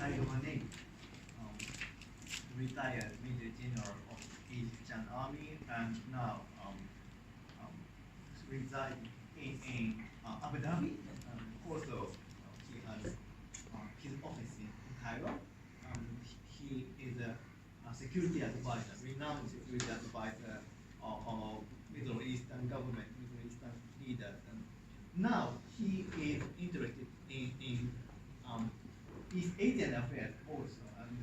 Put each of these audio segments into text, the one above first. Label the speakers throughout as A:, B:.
A: I Ghoneim, retired Major General of Egyptian Army, and now reside in Abu Dhabi. Also, he has his office in Cairo. He is a security advisor, renowned security advisor of Middle Eastern government, Middle Eastern leaders. And now he is interested in East Asian affairs also, and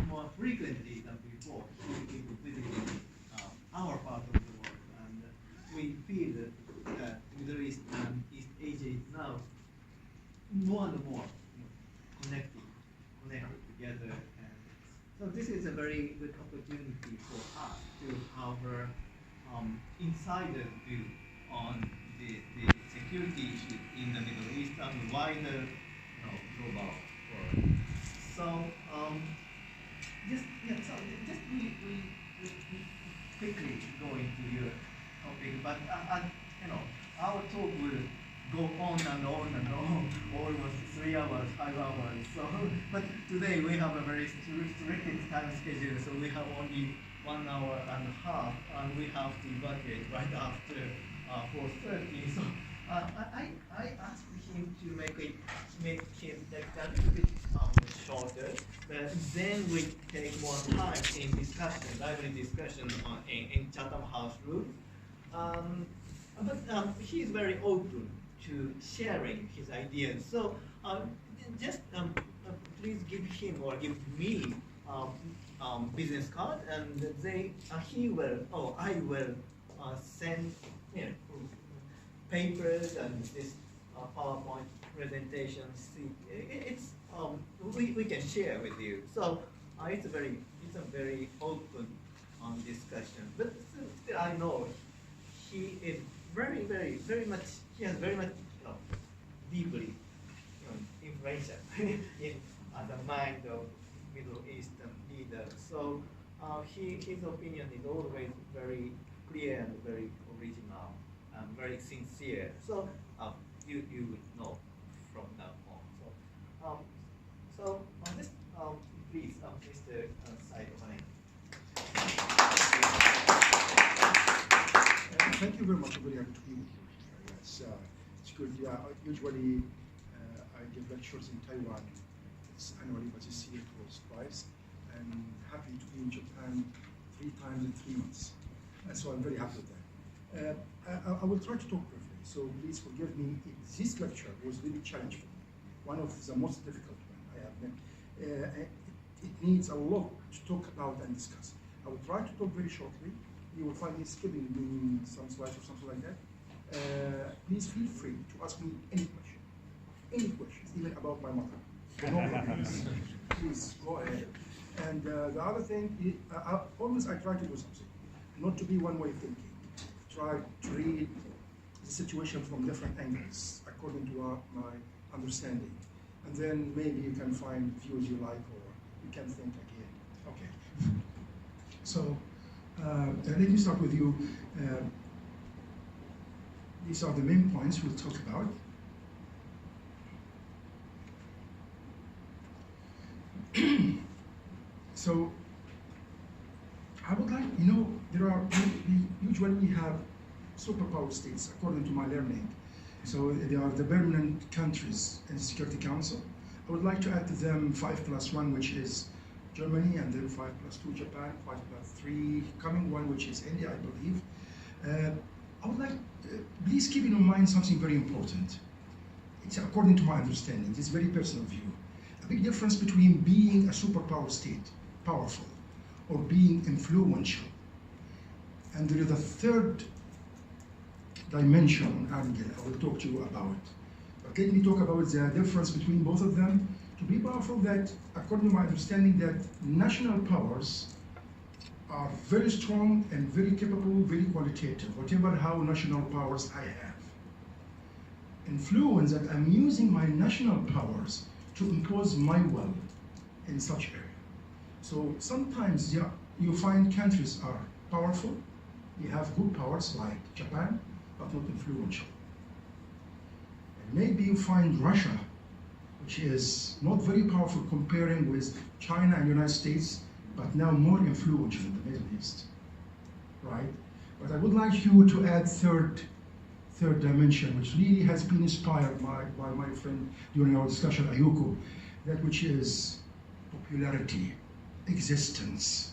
A: more frequently than before, he is visiting our part of the world, and we feel that Middle East and East Asia is now more and more connected together. And so this is a very good opportunity for us to have insider view on the security issues in the Middle East and wider global world. So just we quickly go into your topic, but our talk will go on and on and on, almost 3 hours, 5 hours. So, but today we have a very strict time schedule, so we have only 1 hour and a half, and we have to evacuate right after 4:30. So I asked him to make his lecture a little bit shorter, but then we take more time in discussion, lively discussion in Chatham House room. But he is very open to sharing his ideas. So just please give him or give me business card, and I will send papers and this PowerPoint presentation. It's we can share with you. So it's a very open discussion. But still, I know he is very much. He has very much deeply influential in the mind of Middle Eastern leaders. So his opinion is always very clear and very original and very sincere. So you would know from now on. So this please, Mr. Ghoneim.
B: Thank you very much. Very happy to be here. Yes, it's good. Yeah, usually I give lectures in Taiwan. It's annually, but this year it was twice. And happy to be in Japan 3 times in 3 months. And so I'm very happy with that. I will try to talk briefly, so please forgive me. This lecture was really challenging for me. One of the most difficult ones I have met. It needs a lot to talk about and discuss. I will try to talk very shortly. You will find me skipping some slides or something like that. Please feel free to ask me any questions, even about my mother. No, please go ahead. And the other thing, always I try to do something, not to be one-way thinking. Try to read the situation from different angles, according to my understanding. And then maybe you can find views you like, or you can think again. Okay. So, let me start with you. These are the main points we'll talk about. So, I would like, usually we have superpower states according to my learning. So they are the permanent countries in the Security Council. I would like to add to them 5+1, which is Germany, and then 5+2 Japan, 5+3 coming one, which is India, I believe. I would like, please keep in mind something very important. It's according to my understanding, it's a very personal view. A big difference between being a superpower state, powerful, or being influential. And there is a third dimension angle I will talk to you about. But let me talk about the difference between both of them. To be powerful, that according to my understanding, that national powers are very strong and very capable, very qualitative, whatever how national powers I have. Influence, that I'm using my national powers to impose my will in such area. So sometimes you find countries are powerful, you have good powers like Japan, but not influential. And maybe you find Russia, which is not very powerful comparing with China and United States, but now more influential in the Middle East, right? But I would like you to add third dimension, which really has been inspired by my friend during our discussion, Ikeuchi, that which is popularity, existence.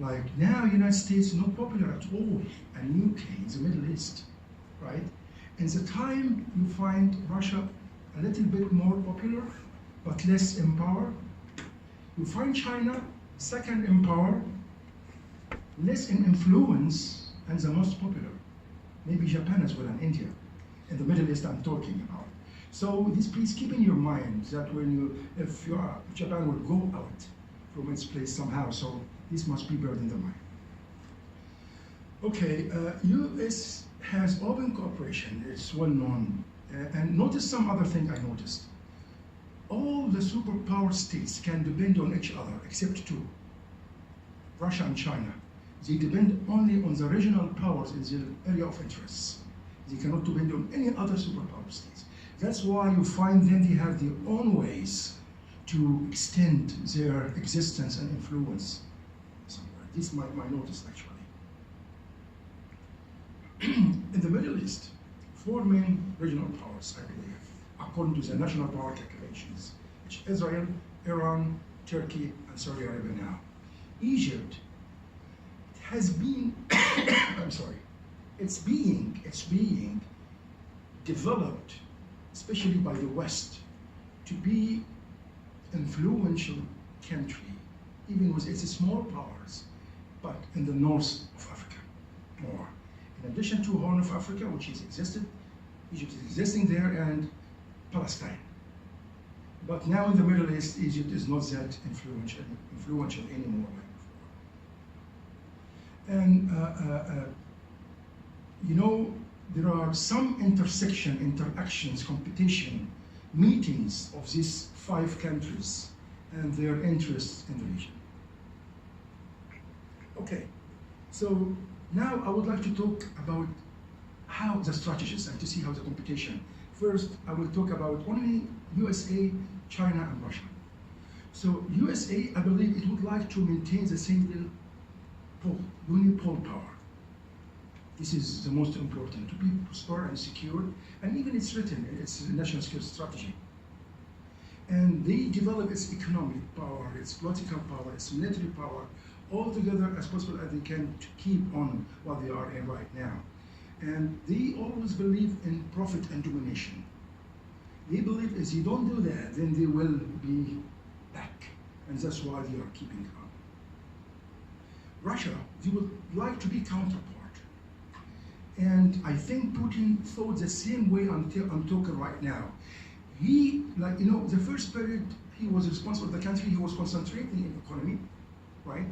B: Like now, United States not popular at all, and UK in the Middle East, right? In the time you find Russia a little bit more popular, but less in power. You find China second in power, less in influence, and the most popular. Maybe Japan as well, and India. In the Middle East I'm talking about. So this, please keep in your mind that if Japan will go out from its place somehow, so this must be beared in the mind. Okay, US has open cooperation, it's well known. And notice some other thing I noticed. All the superpower states can depend on each other, except two, Russia and China. They depend only on the regional powers in the area of interest. They cannot depend on any other superpower states. That's why you find them, they have their own ways to extend their existence and influence somewhere. This is my notice, actually. In the Middle East, four main regional powers, I believe, according to the national power calculations, which Israel, Iran, Turkey, and Saudi Arabia now. Egypt has been, I'm sorry, it's being developed, especially by the West, to be influential country, even with its small powers, but in the north of Africa, more. In addition to Horn of Africa, which has existed, Egypt is existing there, and Palestine. But now in the Middle East, Egypt is not that influential anymore like before. And you know, there are some interactions, competition, meetings of these 5 countries and their interests in the region. Okay, so now I would like to talk about how the strategies and to see how the competition. First, I will talk about only USA, China, and Russia. So USA, I believe it would like to maintain the single unipole power. This is the most important, to be prosperous and secure, and even it's written in its national security strategy. And they develop its economic power, its political power, its military power, all together as possible as they can to keep on what they are in right now. And they always believe in profit and domination. They believe if they don't do that, then they will be back. And that's why they are keeping on. Russia, they would like to be counterpart. And I think Putin thought the same way I'm talking right now. He, like, you know, the first period he was responsible for the country, he was concentrating in the economy, right?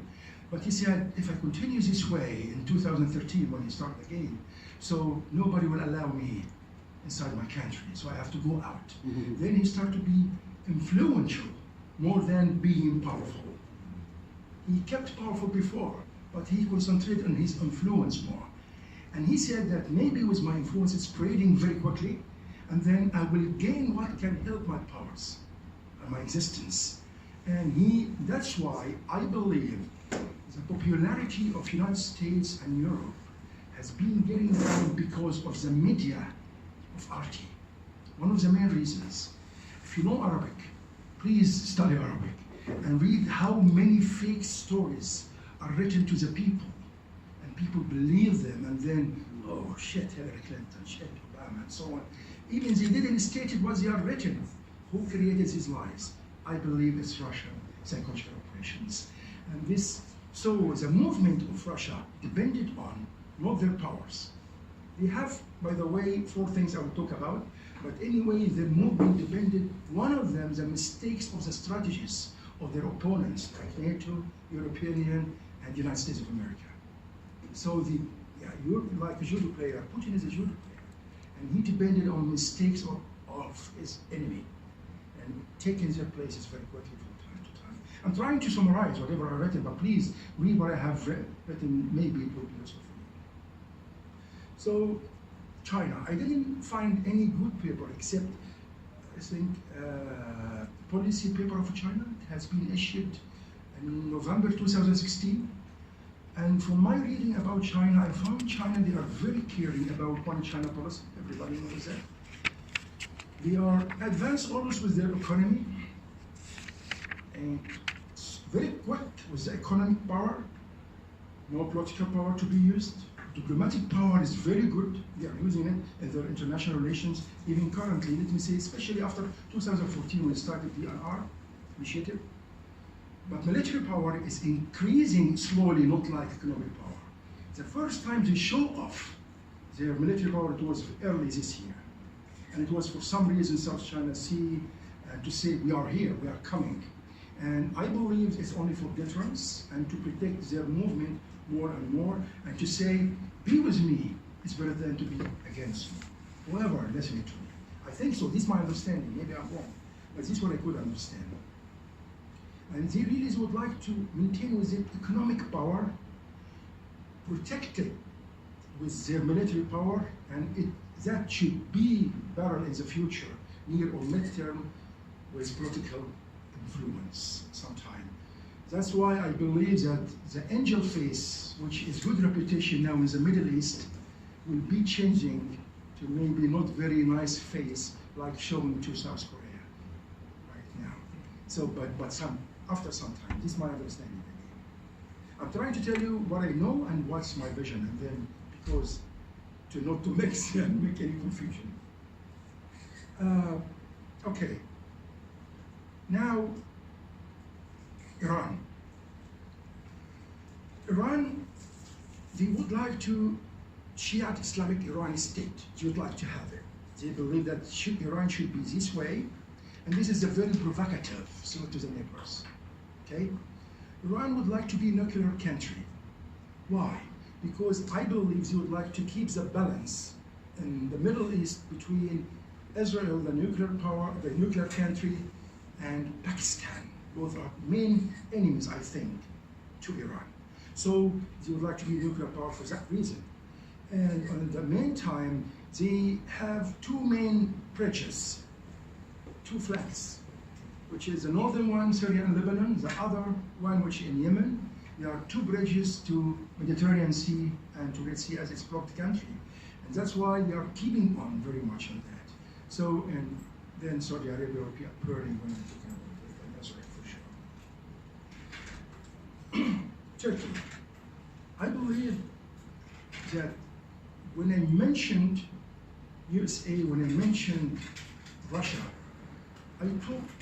B: But he said, if I continue this way in 2013 when he started again, so nobody will allow me inside my country, so I have to go out. Mm-hmm. Then he started to be influential more than being powerful. He kept powerful before, but he concentrated on his influence more. And he said that maybe with my influence, it's spreading very quickly, and then I will gain what can help my powers and my existence. And that's why I believe the popularity of United States and Europe has been getting down because of the media of RT. One of the main reasons. If you know Arabic, please study Arabic and read how many fake stories are written to the people. And people believe them, and then, oh shit, Hillary Clinton, shit, Obama, and so on. Even they didn't state it what they are written. Who created these lies? I believe it's Russian psychological operations. And this, so the movement of Russia depended on not their powers. They have, by the way, 4 things I will talk about, but anyway, the movement depended, one of them, the mistakes of the strategies of their opponents, like NATO, European Union, and the United States of America. So you're like a judo player, Putin is a judo player, and he depended on mistakes of his enemy, and taking their places very quickly from time to time. I'm trying to summarize whatever I've written, but please read what I have written, maybe it will be useful for you. So, China, I didn't find any good paper except I think, policy paper of China. It has been issued in November 2016. And from my reading about China, I found China, they are very caring about one China policy. Everybody knows that. They are advanced always with their economy, and very quick with the economic power, no political power to be used. Diplomatic power is very good. They are using it in their international relations, even currently, let me say, especially after 2014 when we started the PNR initiative. But military power is increasing slowly, not like economic power. The first time they show off their military power, it was early this year. And it was for some reason South China Sea to say, we are here, we are coming. And I believe it's only for deterrence and to protect their movement more and more, and to say, be with me is better than to be against me. Whoever listening to me. I think so, this is my understanding, maybe I'm wrong, but this is what I could understand. And they really would like to maintain with it economic power, protect it with their military power, and that should be better in the future, near or midterm, with political influence sometime. That's why I believe that the angel face, which is good reputation now in the Middle East, will be changing to maybe not very nice face like shown to South Korea right now. So, but after some time, this is my understanding. I'm trying to tell you what I know and what's my vision, and then because to not to mix and make any confusion. Okay. Now, Iran. Iran, they would like to Shiite Islamic Iranian state. They would like to have it. They believe that Iran should be this way, and this is a very provocative so to the neighbors. Okay? Iran would like to be a nuclear country. Why? Because I believe they would like to keep the balance in the Middle East between Israel, the nuclear power, the nuclear country, and Pakistan. Both are main enemies, I think, to Iran. So they would like to be nuclear power for that reason. And in the meantime, they have two main bridges, two flags, which is the northern one, Syria and Lebanon, the other one, which in Yemen. There are two bridges to Mediterranean Sea and to Red Sea as its blocked country. And that's why they are keeping on very much on that. So, and then Saudi Arabia will be appearing when I'm talking about Israel for sure. Turkey. I believe that when I mentioned USA, when I mentioned Russia, I talked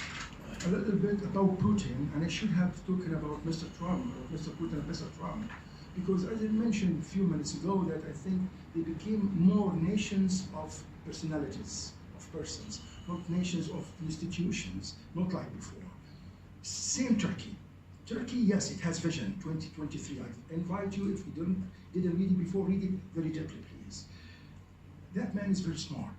B: a little bit about Putin, and I should have spoken about Mr. Trump, or Mr. Putin and Mr. Trump, because as I mentioned a few minutes ago, that I think they became more nations of personalities, of persons, not nations of institutions, not like before. Same Turkey. Turkey, yes, it has vision, 2023. I invite you, if you didn't read it before, read it very deeply, please. That man is very smart,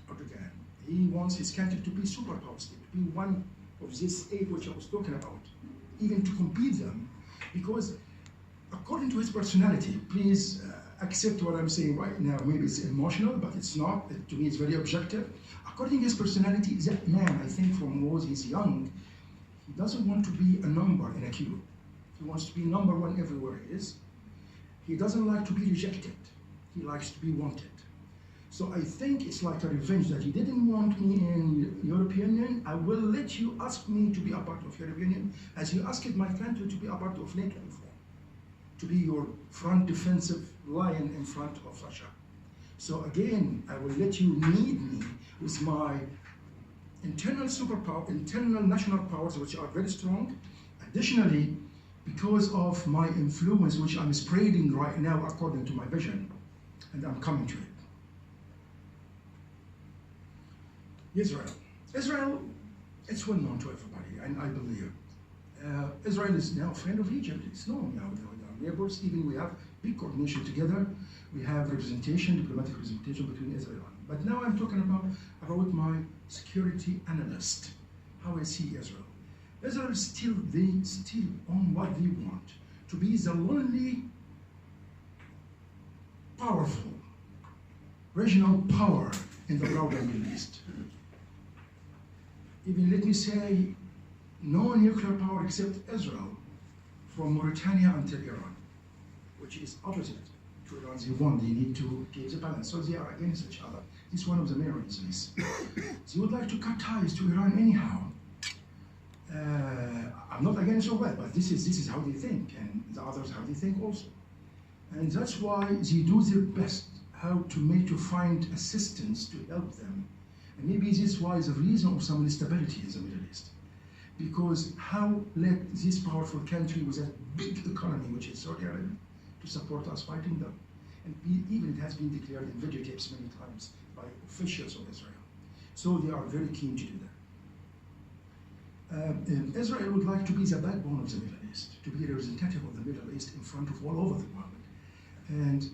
B: Erdogan. He wants his country to be superpower state, to be one of this 8 which I was talking about, even to compete them, because according to his personality, please accept what I'm saying right now. Maybe it's emotional, but it's not. To me, it's very objective. According to his personality, that man, I think from when he's young, he doesn't want to be a number in a queue. He wants to be number one everywhere he is. He doesn't like to be rejected. He likes to be wanted. So I think it's like a revenge that he didn't want me in European Union. I will let you ask me to be a part of European Union, as you asked my country to be a part of NATO before, to be your front defensive lion in front of Russia. So again, I will let you need me with my internal superpower, internal national powers, which are very strong. Additionally, because of my influence, which I'm spreading right now according to my vision, and I'm coming to it. Israel, it's well known to everybody, and I believe. Israel is now a friend of Egypt. It's known now. Our neighbors, even we have big coordination together. We have representation, diplomatic representation between Israel. But now I'm talking about my security analyst, how I see Israel. Israel is still on what they want, to be the only powerful regional power in the broader Middle East. even let me say, no nuclear power except Israel, from Mauritania until Iran, which is opposite to Iran. They want, they need to keep the balance, so they are against each other. This is one of the main reasons. They would like to cut ties to Iran anyhow. I'm not against all that, but this is how they think, and the others how they think also. And that's why they do their best how to find assistance to help them. And maybe this is why the reason of some instability in the Middle East. Because how let this powerful country with a big economy, which is Saudi Arabia, to support us fighting them? And even it has been declared in videotapes many times by officials of Israel. So they are very keen to do that. Israel would like to be the backbone of the Middle East, to be a representative of the Middle East in front of all over the world. And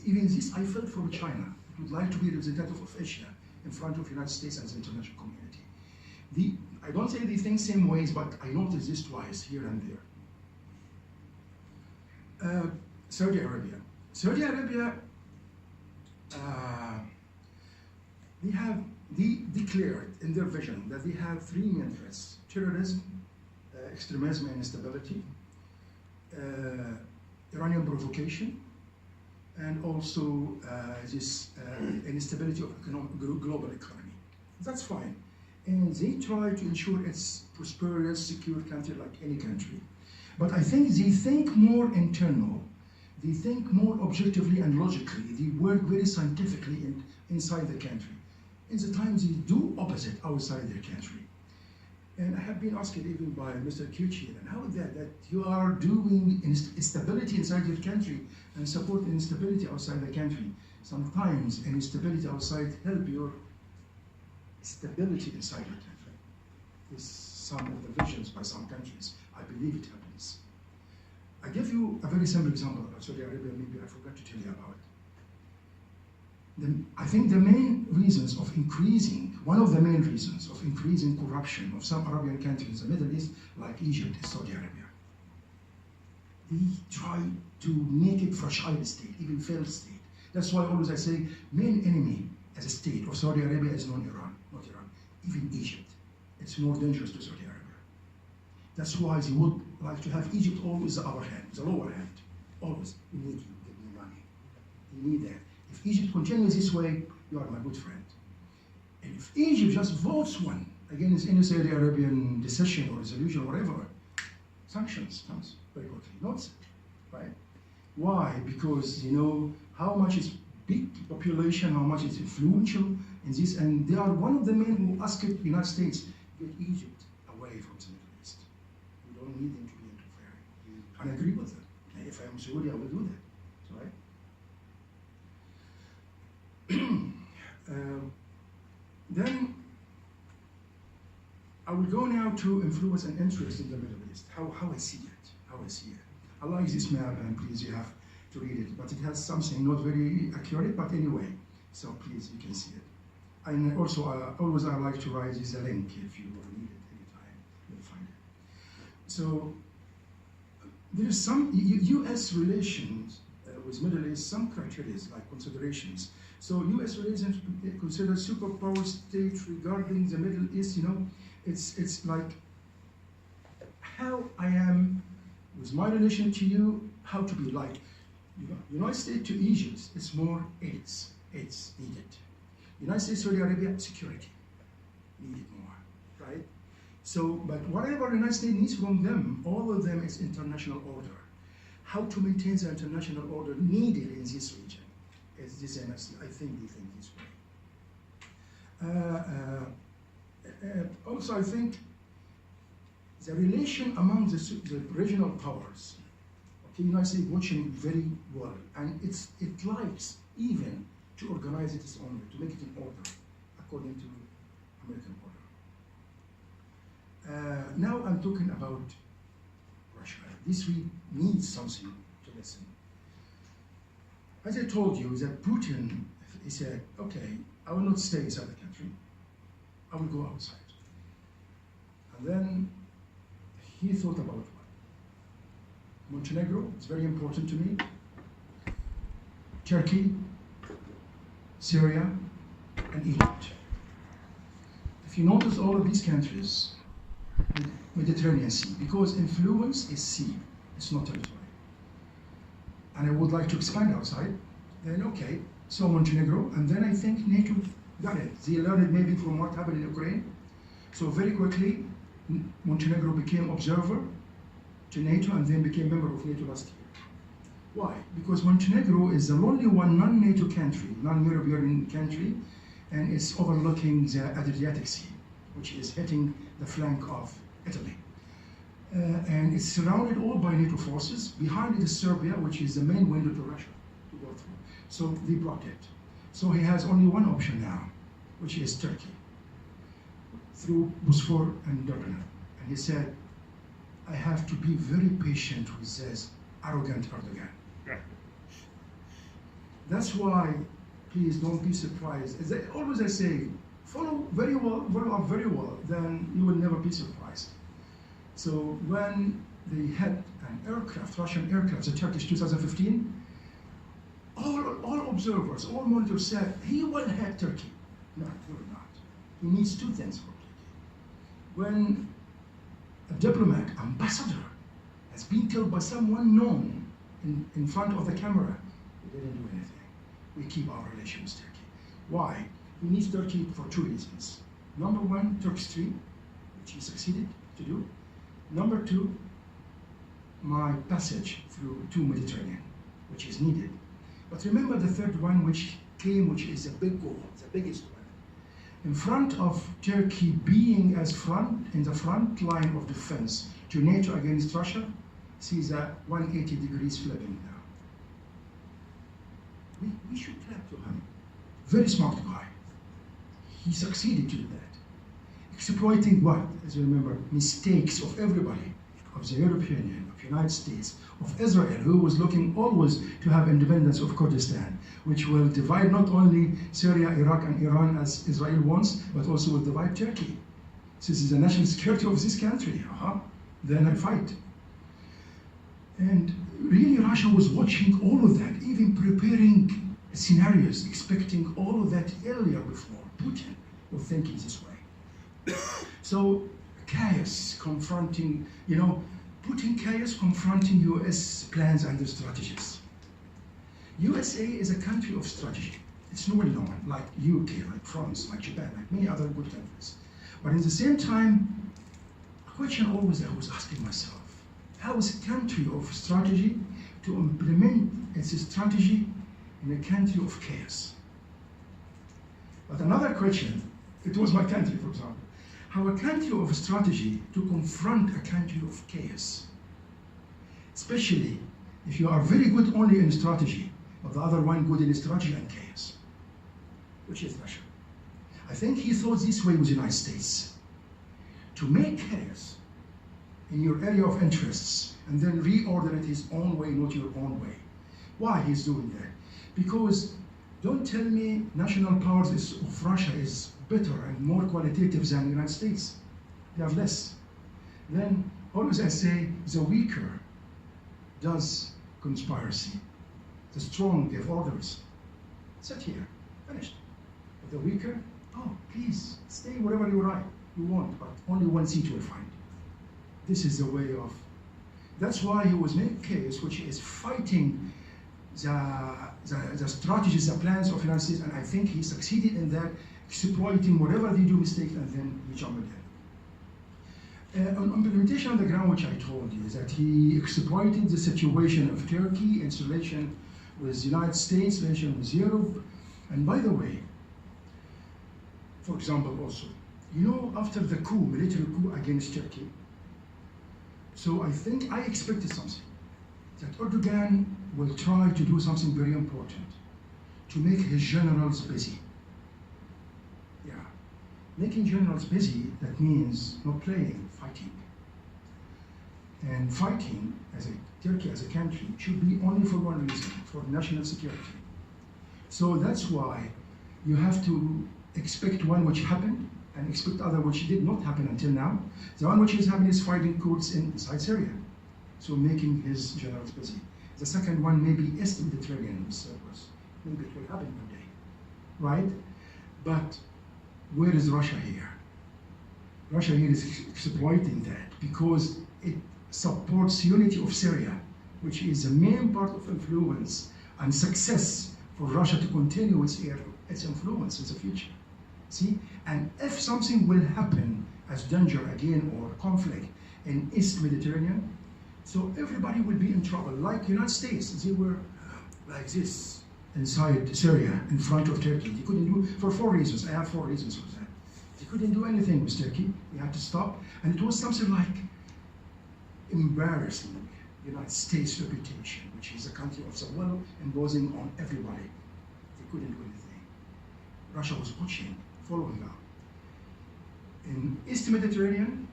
B: even this I felt from China. It would like to be a representative of Asia in front of the United States and the international community. I don't say they think same ways, but I noticed this twice, here and there. Saudi Arabia. Saudi Arabia, they declared in their vision that they have three main threats: terrorism, extremism and instability, Iranian provocation, and also this instability of global economy. That's fine. And they try to ensure it's prosperous, secure country like any country. But I think they think more internal. They think more objectively and logically. They work very scientifically inside the country. In the times they do opposite outside their country. And I have been asked even by Mr. Ikeuchi, and how is that you are doing instability inside your country and support instability outside the country? Sometimes instability outside help your stability inside your country. This is some of the visions by some countries. I believe it happens. I give you a very simple example about Saudi Arabia, maybe I forgot to tell you about it. I think the main reasons of increasing, one of the main reasons of increasing corruption of some Arabian countries in the Middle East, like Egypt, is Saudi Arabia. They try to make it fragile state, even failed state. That's why always I say, main enemy as a state of Saudi Arabia is not Iran, even Egypt. It's more dangerous to Saudi Arabia. That's why they would like to have Egypt always the upper hand, the lower hand. Always, we need you, give me money. You need that. If Egypt continues this way, you are my good friend. And if Egypt just votes one against any Saudi Arabian decision or resolution or whatever, sanctions comes very quickly. Not right? Why? Because you know how much is big population, how much is influential in this, and they are one of the men who asked the United States get Egypt away from the Middle East. We don't need them to be interfering. And I agree with them. And if I am Saudi, I will do that. Right? Then I will go now to influence and interest in the Middle East. How I see it. How I see it. I like this map, and please you have to read it. But it has something not very accurate, but anyway. So please you can see it. And also always I like to write this a link if you will need it anytime. You'll find it. So there's some U.S. relations with Middle East, some criteria like considerations. So U.S. relations consider superpower state regarding the Middle East. You know, it's like how I am with my relation to you, how to be like. United States to Egypt, it's more aids needed. United States, Saudi Arabia, security needed more, right? So, but whatever the United States needs from them, all of them is international order. How to maintain the international order needed in this region is this MSC. I think they think this way. Also, I think the relation among the regional powers. Okay, United States watching very well, and it likes even to organize it its own way, to make it in order, according to American order. Now I'm talking about Russia. This we need something to listen. As I told you, that Putin, he said, okay, I will not stay inside the country, I will go outside. And then he thought about what? Montenegro is very important to me. Turkey, Syria, and Egypt. The
C: if you notice all of these countries, Mediterranean Sea, because influence is sea, it's not territory. And I would like to expand outside, then okay, so Montenegro, and then I think NATO got it. They learned maybe from what happened in Ukraine. So very quickly, Montenegro became observer to NATO and then became member of NATO last year. Why? Because Montenegro is the only one non-NATO country, non-European country, and it's overlooking the Adriatic Sea, which is hitting the flank of Italy. And it's surrounded all by NATO forces. Behind it is Serbia, which is the main window to Russia to go through. So they blocked it. So he has only one option now, which is Turkey, through Bosphor and Dardanelles. And he said, I have to be very patient with this arrogant Erdogan. That's why, please don't be surprised. As I always say, follow very well, follow up very well, then you will never be surprised. So when they had an aircraft, Russian aircraft, the Turkish 2015, all observers, all monitors said, he will hit Turkey. No, he will not. He needs two things for Turkey. When a diplomat, ambassador, has been killed by someone known in front of the camera, we didn't do anything. We keep our relations with Turkey. Why? We need Turkey for two reasons. Number one, Turkish Stream, which he succeeded to do. Number two, my passage to Mediterranean, which is needed. But remember the third one, which came, which is a big goal, the biggest one. In front of Turkey being in the front line of defense to NATO against Russia, sees a 180 degrees flipping now. We should clap to him. Very smart guy. He succeeded to do that. Exploiting what? As you remember, mistakes of everybody, of the European Union, of the United States, of Israel, who was looking always to have independence of Kurdistan, which will divide not only Syria, Iraq, and Iran as Israel wants, but also will divide Turkey. This is the national security of this country. Then I fight. And really Russia was watching all of that, even preparing scenarios, expecting all of that earlier before. Putin was thinking this way. So chaos confronting, Putin chaos confronting US plans and their strategies. USA is a country of strategy. It's well known, like UK, like France, like Japan, like many other good countries. But at the same time, a question always I was asking myself, how is a country of strategy to implement its strategy in a country of chaos? But another question, it was my country, for example, how a country of strategy to confront a country of chaos, especially if you are very good only in strategy, but the other one good in strategy and chaos, which is Russia. I think he thought this way with the United States, to make chaos in your area of interests and then reorder it his own way, not your own way. Why he's doing that? Because don't tell me national powers of Russia is better and more qualitative than the United States. They have less. Then always I say the weaker does conspiracy. The strong give orders. Sit here, finished. But the weaker, oh, please, stay wherever you want, but only one seat you will find. This is the way of, that's why he was making chaos, which is fighting the strategies, the plans of the United States, and I think he succeeded in that, exploiting whatever they do mistakes, and then he jumped ahead. On implementation on the ground, which I told you, is that he exploited the situation of Turkey in relation with the United States, relation with Europe, and by the way, for example also, after the coup, military coup against Turkey, so I think I expected something, that Erdogan will try to do something very important, to make his generals busy. Yeah, making generals busy, that means not playing, fighting. And fighting, as Turkey as a country, should be only for one reason, for national security. So that's why you have to expect one which happened, and expect other which did not happen until now. The one which is happening is fighting Kurds inside Syria, so making his generals busy. The second one may be East Mediterranean with Cyprus. Maybe it will happen one day, right? But where is Russia here? Russia here is exploiting that because it supports unity of Syria, which is the main part of influence and success for Russia to continue its influence in the future. See? And if something will happen as danger again or conflict in East Mediterranean, so everybody will be in trouble. Like United States, they were like this inside Syria in front of Turkey. They couldn't do, for 4 reasons. I have 4 reasons for that. They couldn't do anything with Turkey. They had to stop. And it was something like embarrassing the United States reputation, which is a country of the will imposing on everybody. They couldn't do anything. Russia was watching, following up. In East Mediterranean,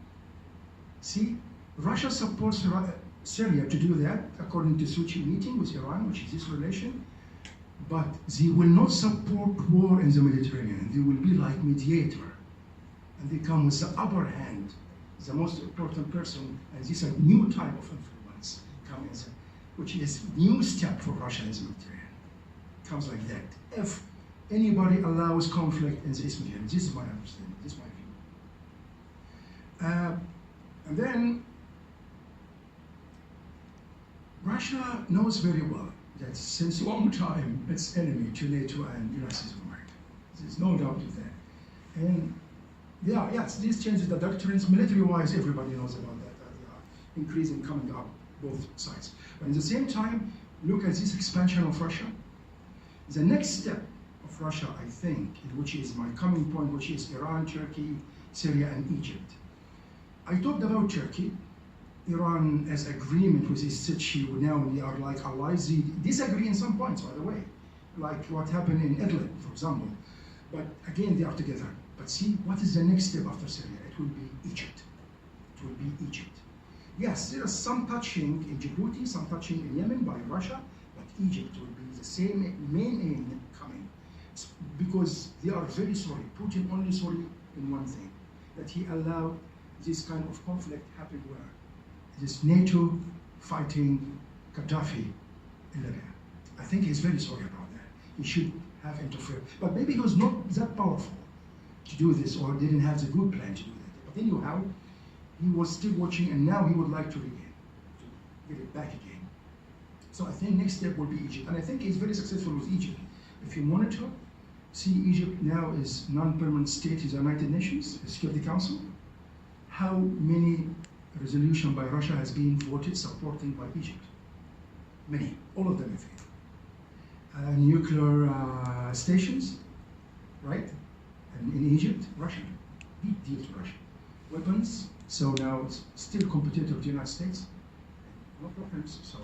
C: see, Russia supports Syria to do that, according to Satoshi meeting with Iran, which is this relation. But they will not support war in the Mediterranean. They will be like mediator. And they come with the upper hand, the most important person, and this is a new type of influence coming, which is new step for Russia in the Mediterranean. It comes like that. If anybody allows conflict in the East Mediterranean, this is my understanding, this is my view. And then Russia knows very well that since a long time it's enemy to NATO and United States of America. There's no doubt of that. And yeah, yes, these changes the doctrines, military-wise, everybody knows about that. They are increasing, coming up both sides. But at the same time, look at this expansion of Russia. The next step of Russia, I think, which is my coming point, which is Iran, Turkey, Syria, and Egypt. I talked about Turkey. Iran has agreement with Satoshi. Now they are like allies. They disagree in some points, by the way, like what happened in Idlib, for example. But again, they are together. But see, what is the next step after Syria? It will be Egypt. It will be Egypt. Yes, there is some touching in Djibouti, some touching in Yemen by Russia, but Egypt will be the same main aim coming. Because they are very sorry. Putin only sorry in one thing, that he allowed this kind of conflict happen where? This NATO fighting Gaddafi in Libya. I think he's very sorry about that. He should have interfered. But maybe he was not that powerful to do this, or didn't have the good plan to do that. But anyhow, he was still watching, and now he would like to regain, to get it back again. So I think next step will be Egypt. And I think he's very successful with Egypt. If you monitor, see Egypt now is non-permanent state in the United Nations, the Security Council. How many resolution by Russia has been voted supporting by Egypt? Many, all of them in favor. Nuclear stations, right? And in Egypt, Russia, big deal to Russia. Weapons, so now it's still competitor of the United States. No problems, so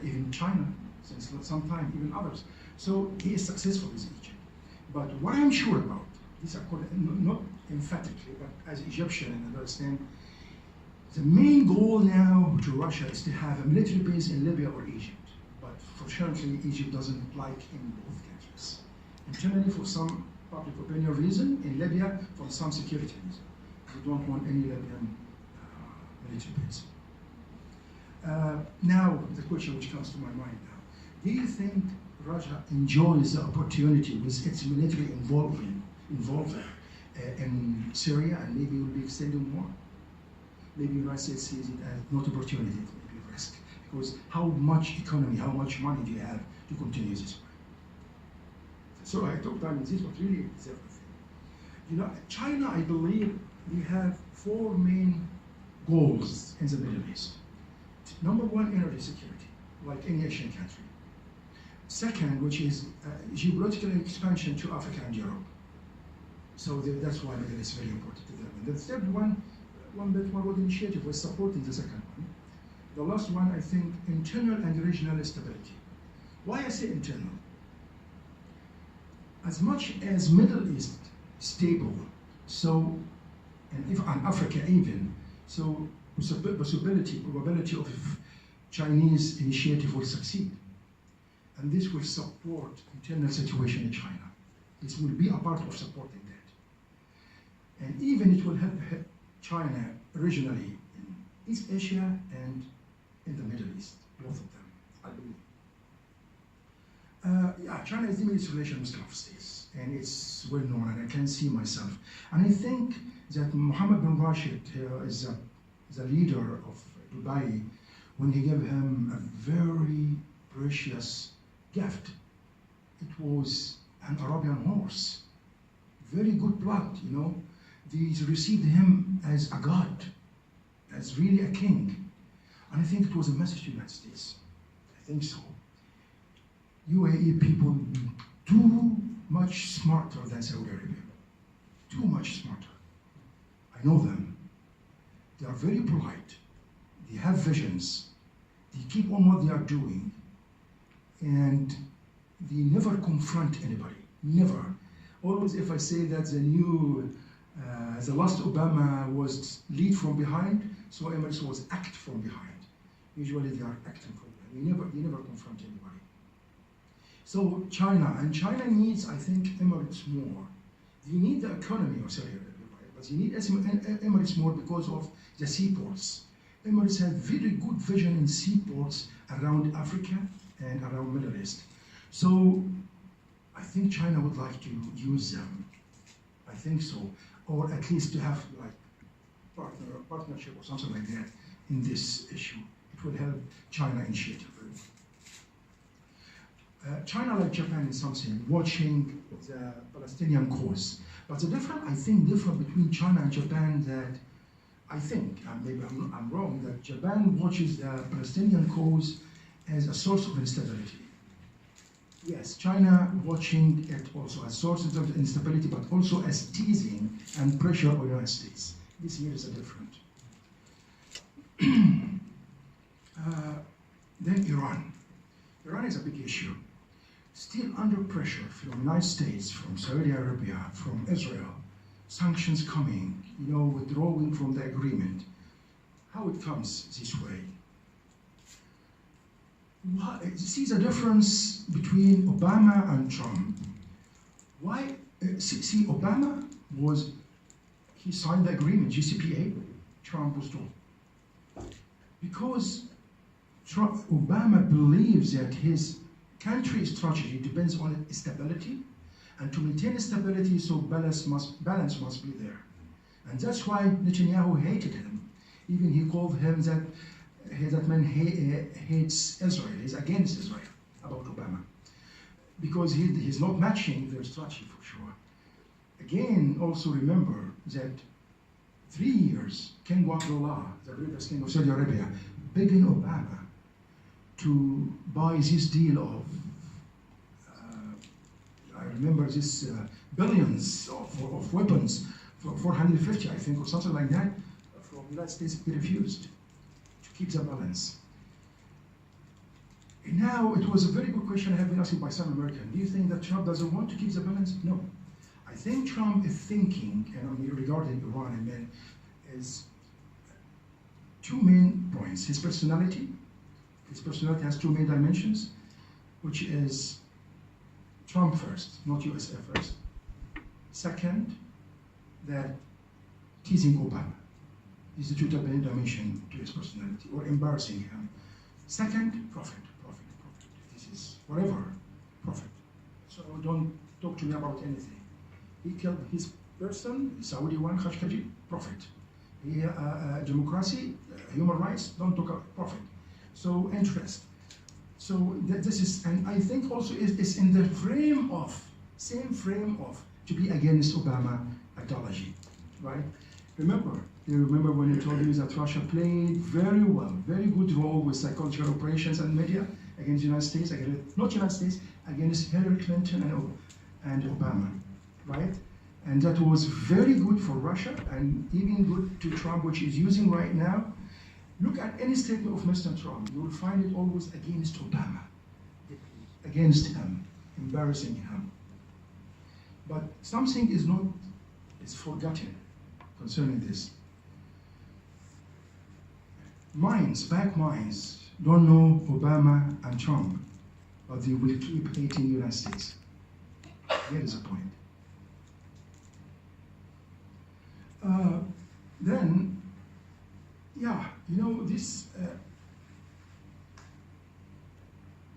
C: even China, since some time, even others. So he is successful with Egypt. But what I'm sure about, this not emphatically, but as Egyptian and understand, the main goal now to Russia is to have a military base in Libya or Egypt. But fortunately, Egypt doesn't like in both countries. Internally, for some public opinion reason, in Libya, for some security reason. We don't want any Libyan military base. Now, the question which comes to my mind now. Do you think Russia enjoys the opportunity with its military involvement in Syria, and maybe will be extending more? Maybe the United States sees it as not opportunity, maybe a risk. Because how much economy, how much money do you have to continue this way? So I talked about this, but really it's everything. You know, China, I believe, we have 4 main goals in the Middle East. Number 1, energy security, like any Asian country. Second, which is geopolitical expansion to Africa and Europe. So that's why Middle East is very important to them. And the third one Belt and Road Initiative was supporting the second one. The last one, I think, internal and regional stability. Why I say internal? As much as Middle East stable, so, and Africa even, so probability of Chinese initiative will succeed. And this will support internal situation in China. This will be a part of supporting that. And even it will help China regionally in East Asia and in the Middle East, both of them, I believe. Yeah, China is dealing with relation with Gulf states, and it's well known, and I can see myself. And I think that Mohammed bin Rashid is a leader of Dubai, when he gave him a very precious gift. It was an Arabian horse, very good blood, you know. They received him as a god, as really a king. And I think it was a message to the United States. I think so. UAE people too much smarter than Saudi Arabia. Too much smarter. I know them. They are very polite. They have visions. They keep on what they are doing. And they never confront anybody. Never. Always if I say that the last Obama was lead from behind, so Emirates was act from behind. Usually they are acting from behind. They never confront anybody. So China needs, I think, Emirates more. They need the economy of Saudi Arabia, right? But they need Emirates more because of the seaports. Emirates have very good vision in seaports around Africa and around Middle East. So I think China would like to use them. I think so. Or at least to have like partnership or something like that in this issue. It will help China initiative. China, like Japan, is something watching the Palestinian cause. But the difference between China and Japan, that I think, and maybe I'm wrong, that Japan watches the Palestinian cause as a source of instability. Yes, China watching it also as source of instability, but also as teasing and pressure on the United States. This here is a different. Then Iran. Iran is a big issue. Still under pressure from the United States, from Saudi Arabia, from Israel. Sanctions coming, you know, withdrawing from the agreement. How it comes this way? See the difference between Obama and Trump. Why? See, Obama he signed the agreement, GCPA. Trump was told. Because Obama believes that his country's strategy depends on stability, and to maintain stability, so balance must be there. And that's why Netanyahu hated him. Even he called him that man hates Israel. He's against Israel about Obama. Because he's not matching their strategy for sure. Again, also remember that 3 years, King Abdullah, the previous king of Saudi Arabia, begging Obama to buy this deal of, I remember this billions of weapons for 450, I think, or something like that, from the United States. He refused to keep the balance. And now, it was a very good question I have been asked by some Americans. Do you think that Trump doesn't want to keep the balance? No. I think Trump is thinking, and regarding Iran, I mean, is two main points. His personality. His personality has two main dimensions, which is Trump first, not USA first. Second, that teasing Obama is the two dimension to his personality, or embarrassing him. Second, profit. This is whatever, profit. So don't talk to me about anything. He killed his person, Saudi one, Khashoggi, profit. Democracy, human rights, don't talk about profit. So interest. So this is, and I think also it's in the same frame of to be against Obama ideology, right? You remember when I told you that Russia played very well, very good role with psychological operations and media against the United States, not United States, against Hillary Clinton and Obama, right? And that was very good for Russia and even good to Trump, which he's using right now. Look at any statement of Mr. Trump, you will find it always against Obama, against him, embarrassing him. But something is forgotten concerning this. Back minds, don't know Obama and Trump, but they will keep hating the United States. Here is the point. Then, yeah, you know, this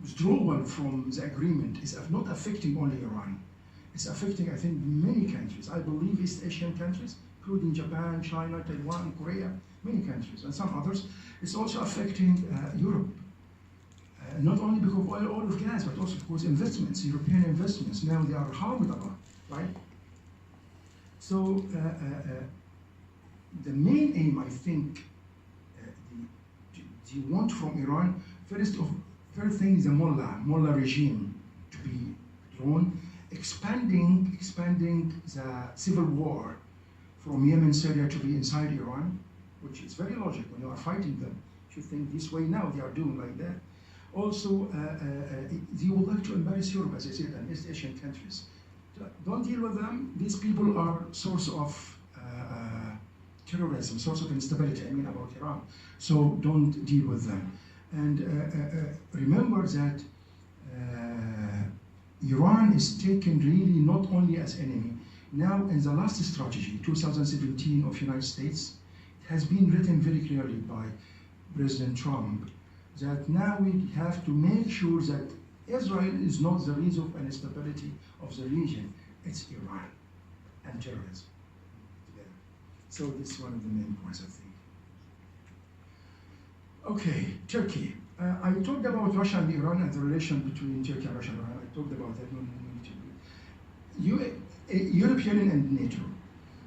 C: withdrawal from the agreement is not affecting only Iran. It's affecting, I think, many countries. I believe East Asian countries, including Japan, China, Taiwan, Korea, many countries, and some others. It's also affecting Europe. Not only because of oil or gas, but also because investments, European investments, now they are harmed a lot, right? So the main aim, I think, they want from Iran, first thing is the mullah regime to be drawn, expanding the civil war from Yemen, Syria to be inside Iran, which is very logical when you are fighting them. You think this way now, they are doing like that. Also, they would like to embarrass Europe, as I said, and East Asian countries. Don't deal with them. These people are source of terrorism, source of instability, I mean about Iran. So don't deal with them. And remember that Iran is taken really not only as enemy. Now in the last strategy, 2017 of United States, it has been written very clearly by President Trump that now we have to make sure that Israel is not the reason of instability of the region. It's Iran and terrorism together. So this is one of the main points, I think. Okay, Turkey. I talked about Russia and Iran and the relation between Turkey and Russia and Iran. I talked about that European Union and NATO.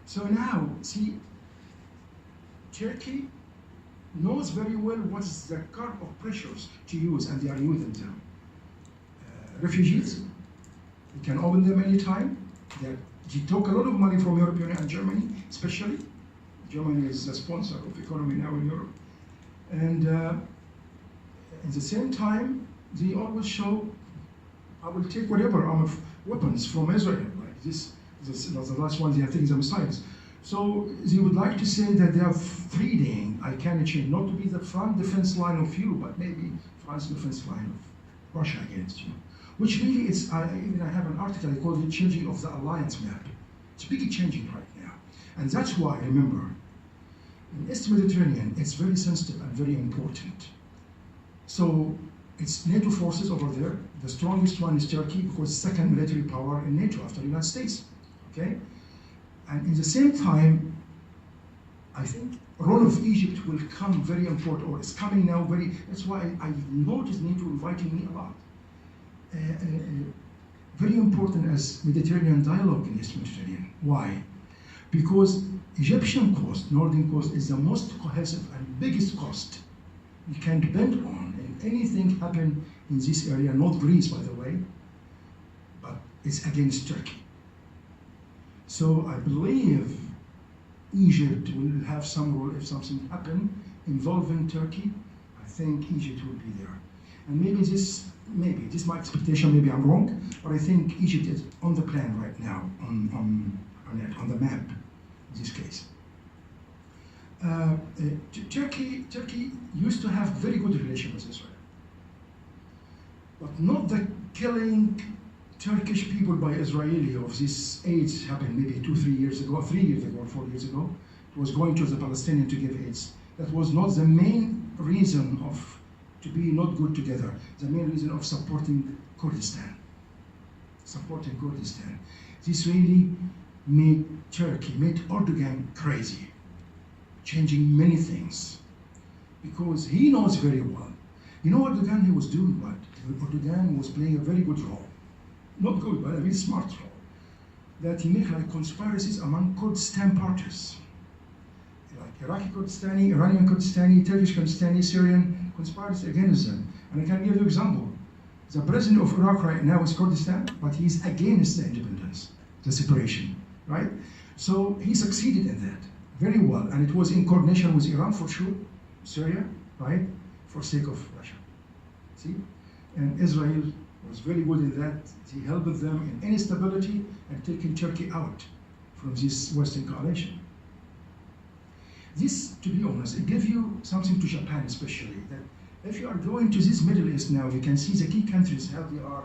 C: So now, see, Turkey knows very well what is the curve of pressures to use, and they are using them. Refugees, we can open them anytime. They took a lot of money from European Union and Germany, especially. Germany is a sponsor of economy now in Europe. And at the same time, they always show, I will take whatever arm of weapons from Israel. Like this the last one, they are taking the missiles. So they would like to say that they are freeing, I can change, not to be the front defense line of you, but maybe front defense line of Russia against you. Which really is, I have an article, I call it changing of the alliance map. It's really changing right now. And that's why, remember, in East Mediterranean, it's very sensitive and very important. So it's NATO forces over there. The strongest one is Turkey, because second military power in NATO after the United States, okay? And in the same time, I think role of Egypt will come very important, or it's coming now very, that's why I noticed NATO inviting me a lot. Very important as Mediterranean dialogue in East Mediterranean. Why? Because Egyptian coast, northern coast, is the most cohesive and biggest coast you can depend on. And anything happen in this area, not Greece by the way, but it's against Turkey. So I believe Egypt will have some role if something happen involving Turkey. I think Egypt will be there. And maybe this is my expectation, maybe I'm wrong, but I think Egypt is on the plan right now, on the map, in this case. Turkey used to have very good relations with Israel, but not the killing Turkish people by Israeli of this age happened maybe 2-3 years ago, 3 years ago, or 4 years ago. It was going to the Palestinians to give aids. That was not the main reason of to be not good together. The main reason of supporting Kurdistan. Supporting Kurdistan. This really made Turkey, made Erdogan crazy, changing many things. Because he knows very well. You know Erdogan, he was doing what? Erdogan was playing a very good role. Not good, but a very smart role. That he made like conspiracies among Kurdistan parties. Like Iraqi Kurdistani, Iranian Kurdistani, Turkish Kurdistani, Syrian conspiracy against them. And I can give you an example. The president of Iraq right now is Kurdistan, but he's against the independence, the separation, right? So he succeeded in that very well. And it was in coordination with Iran for sure, Syria, right? For sake of Russia. See? And Israel was very good in that. He helped them in instability and taking Turkey out from this Western coalition. This, to be honest, it gives you something to Japan especially, that if you are going to this Middle East now, you can see the key countries, how they are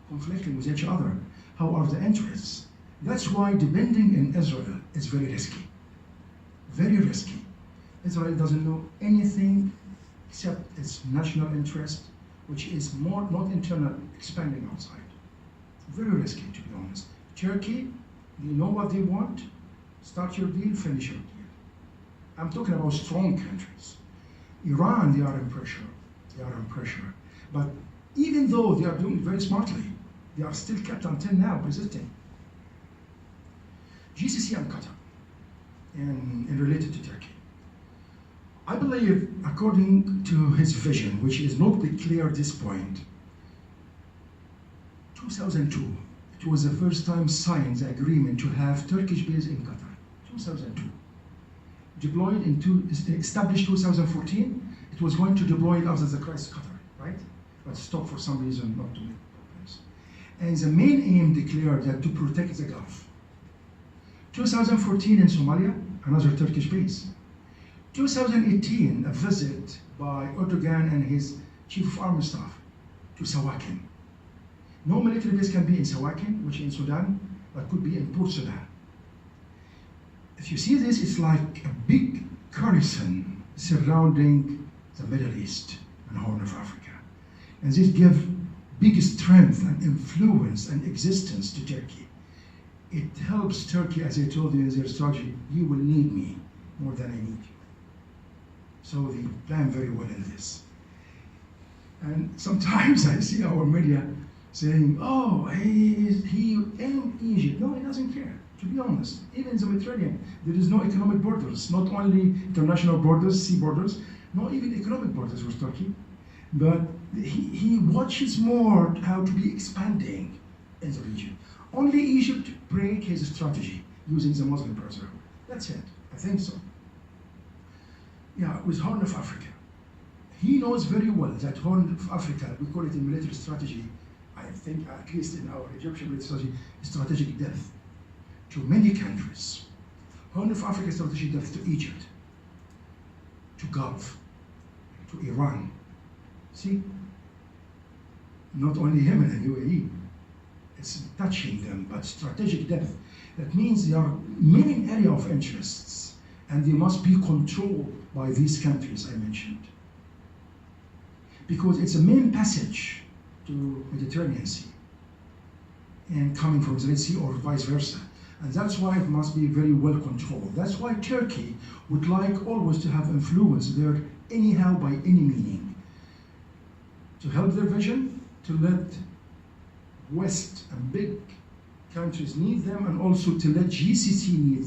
C: conflicting with each other, how are the interests. That's why depending in Israel is very risky. Very risky. Israel doesn't know anything except its national interest, which is more not internal, expanding outside. Very risky, to be honest. Turkey, they know what they want, Start your deal, finish your deal. I'm talking about strong countries. Iran, they are in pressure. They are in pressure. But even though they are doing it very smartly, they are still kept until now resisting. GCC and Qatar, and related to Turkey. I believe, according to his vision, which is not clear at this point, 2002, it was the first time signed the agreement to have Turkish base in Qatar. 2002. Deployed established 2014, it was going to deploy it after the crisis Qatar, right? But stopped for some reason, not to make problems. And the main aim declared that to protect the Gulf. 2014 in Somalia, another Turkish base. 2018, a visit by Erdogan and his chief of army staff to Sawakin. No military base can be in Sawakin, which is in Sudan, but could be in Port Sudan. If you see this, it's like a big curtain surrounding the Middle East and Horn of Africa. And this gives big strength and influence and existence to Turkey. It helps Turkey, as I told you in their strategy, you will need me more than I need you. So they plan very well in this. And sometimes I see our media saying, oh, he aimed Egypt. No, he doesn't care, to be honest. Even in the Mediterranean, there is no economic borders, not only international borders, sea borders, not even economic borders with Turkey. But he watches more how to be expanding in the region. Only Egypt break his strategy using the Muslim Brotherhood. That's it, I think so. Yeah, with Horn of Africa. He knows very well that Horn of Africa, we call it in military strategy, I think at least in our Egyptian military strategy, strategic death to many countries. Horn of Africa strategic death to Egypt, to Gulf, to Iran. See? Not only Yemen and UAE. It's touching them, but strategic depth. That means they are main area of interests, and they must be controlled by these countries I mentioned. Because it's a main passage to Mediterranean Sea, and coming from the Red Sea or vice versa. And that's why it must be very well controlled. That's why Turkey would like always to have influence there anyhow by any meaning. To help their vision, to let West and big countries need them, and also to let GCC need them.